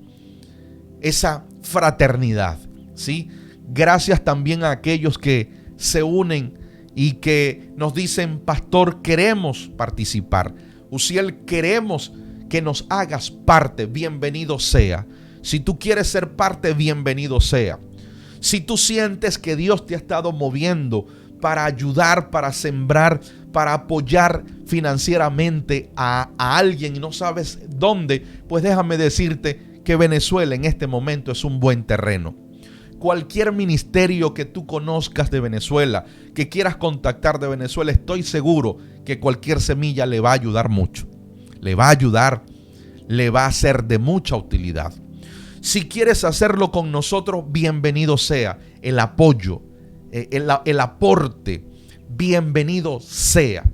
esa fraternidad, ¿sí? Gracias también a aquellos que se unen y que nos dicen: pastor, queremos participar. Uciel, queremos que nos hagas parte, bienvenido sea. Si tú quieres ser parte, bienvenido sea. Si tú sientes que Dios te ha estado moviendo para ayudar, para sembrar, para apoyar financieramente a alguien y no sabes dónde, pues déjame decirte que Venezuela en este momento es un buen terreno. Cualquier ministerio que tú conozcas de Venezuela, que quieras contactar de Venezuela, estoy seguro que cualquier semilla le va a ayudar mucho. Le va a ayudar, le va a ser de mucha utilidad. Si quieres hacerlo con nosotros, bienvenido sea. El apoyo, el aporte, bienvenido sea,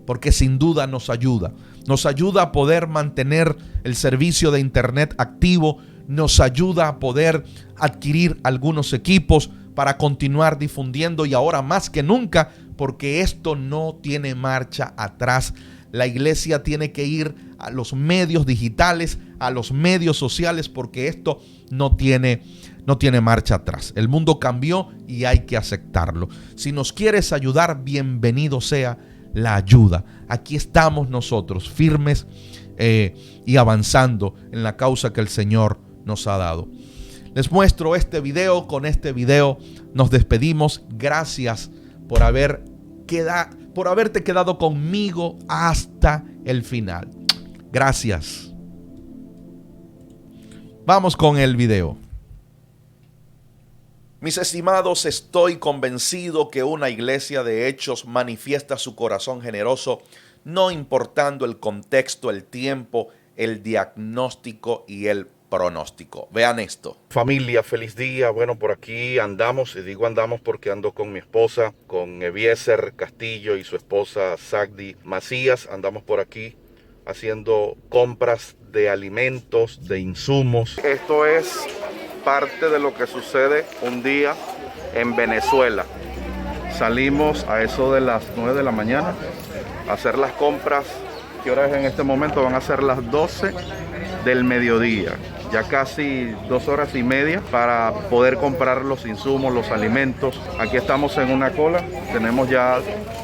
porque sin duda nos ayuda. Nos ayuda a poder mantener el servicio de internet activo, nos ayuda a poder adquirir algunos equipos para continuar difundiendo, y ahora más que nunca, porque esto no tiene marcha atrás. La iglesia tiene que ir a los medios digitales, a los medios sociales, porque esto no tiene marcha atrás. El mundo cambió y hay que aceptarlo. Si nos quieres ayudar, bienvenido sea la ayuda. Aquí estamos nosotros, firmes y avanzando en la causa que el Señor nos ha dado. Les muestro este video. Con este video nos despedimos. Gracias por haberte quedado conmigo hasta el final. Gracias. Vamos con el video. Mis estimados, estoy convencido que una iglesia de hechos manifiesta su corazón generoso, no importando el contexto, el tiempo, el diagnóstico y el pronóstico. Vean esto. Familia, feliz día. Bueno, por aquí andamos, y digo andamos porque ando con mi esposa, con Eliezer Castillo y su esposa Sagdi Macías. Andamos por aquí haciendo compras de alimentos, de insumos. Esto es parte de lo que sucede un día en Venezuela. Salimos a eso de las 9 de la mañana a hacer las compras. ¿Qué hora es en este momento? Van a ser las 12 del mediodía. Ya casi 2 horas y media para poder comprar los insumos, los alimentos. Aquí estamos en una cola. Tenemos ya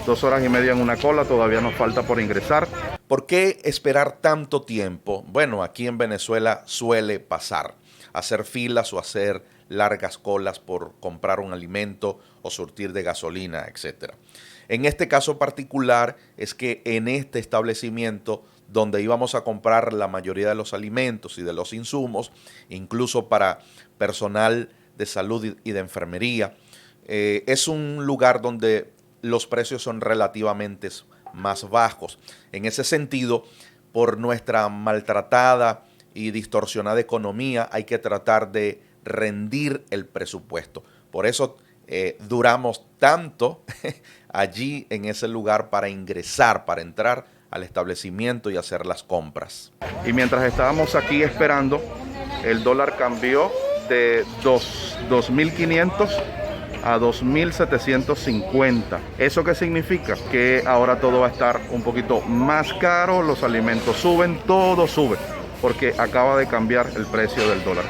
2 horas y media en una cola. Todavía nos falta por ingresar. ¿Por qué esperar tanto tiempo? Bueno, aquí en Venezuela suele pasar. Hacer filas o hacer largas colas por comprar un alimento o surtir de gasolina, etc. En este caso particular es que en este establecimiento donde íbamos a comprar la mayoría de los alimentos y de los insumos, incluso para personal de salud y de enfermería, es un lugar donde los precios son relativamente más bajos. En ese sentido, por nuestra maltratada y distorsionada economía, hay que tratar de rendir el presupuesto. Por eso duramos tanto allí en ese lugar para ingresar, para entrar al establecimiento y hacer las compras. Y mientras estábamos aquí esperando, el dólar cambió de 2.500 a 2.750. ¿Eso qué significa? Que ahora todo va a estar un poquito más caro, los alimentos suben, todo sube, porque acaba de cambiar el precio del dólar.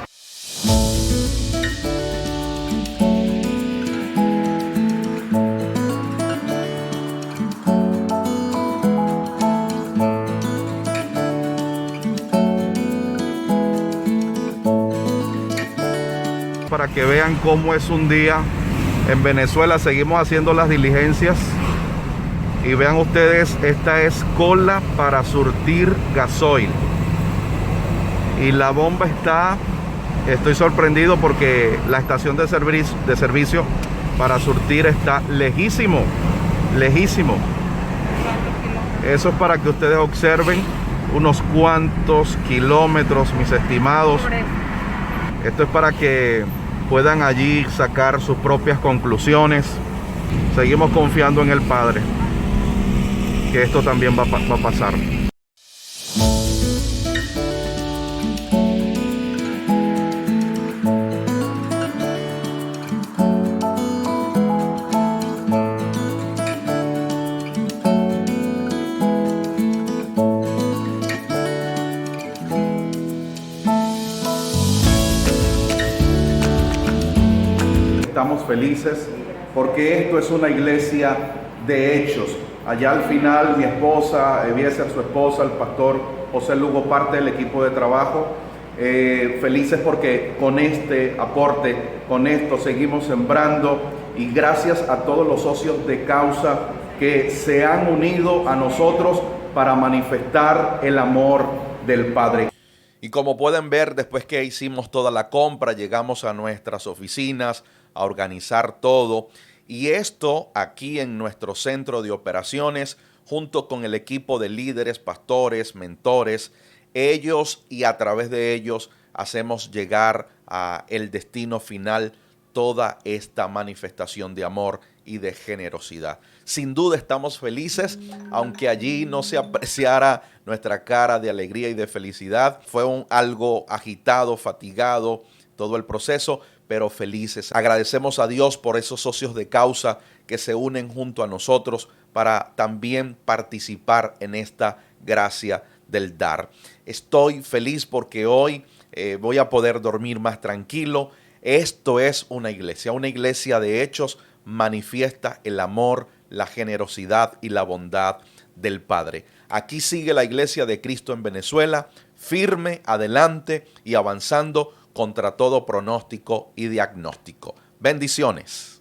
Para que vean cómo es un día en Venezuela, seguimos haciendo las diligencias y vean ustedes, esta es cola para surtir gasoil y la bomba estoy sorprendido porque la estación de servicio para surtir está lejísimo. Eso es para que ustedes observen unos cuantos kilómetros, mis estimados. Esto es para que puedan allí sacar sus propias conclusiones. Seguimos confiando en el Padre, que esto también va a pasar. Estamos felices porque esto es una iglesia de hechos. Allá al final mi esposa, Eliezer, su esposa, el pastor José Lugo, parte del equipo de trabajo. Felices porque con este aporte, con esto seguimos sembrando, y gracias a todos los socios de causa que se han unido a nosotros para manifestar el amor del Padre. Y como pueden ver, después que hicimos toda la compra, llegamos a nuestras oficinas a organizar todo. Y esto aquí en nuestro centro de operaciones, junto con el equipo de líderes, pastores, mentores, ellos y a través de ellos hacemos llegar a el destino final toda esta manifestación de amor y de generosidad. Sin duda estamos felices, aunque allí no se apreciara nuestra cara de alegría y de felicidad. Fue algo agitado, fatigado todo el proceso, pero felices. Agradecemos a Dios por esos socios de causa que se unen junto a nosotros para también participar en esta gracia del dar. Estoy feliz porque hoy voy a poder dormir más tranquilo. Esto es una iglesia de hechos, manifiesta el amor, la generosidad y la bondad del Padre. Aquí sigue la Iglesia de Cristo en Venezuela, firme, adelante y avanzando contra todo pronóstico y diagnóstico. Bendiciones.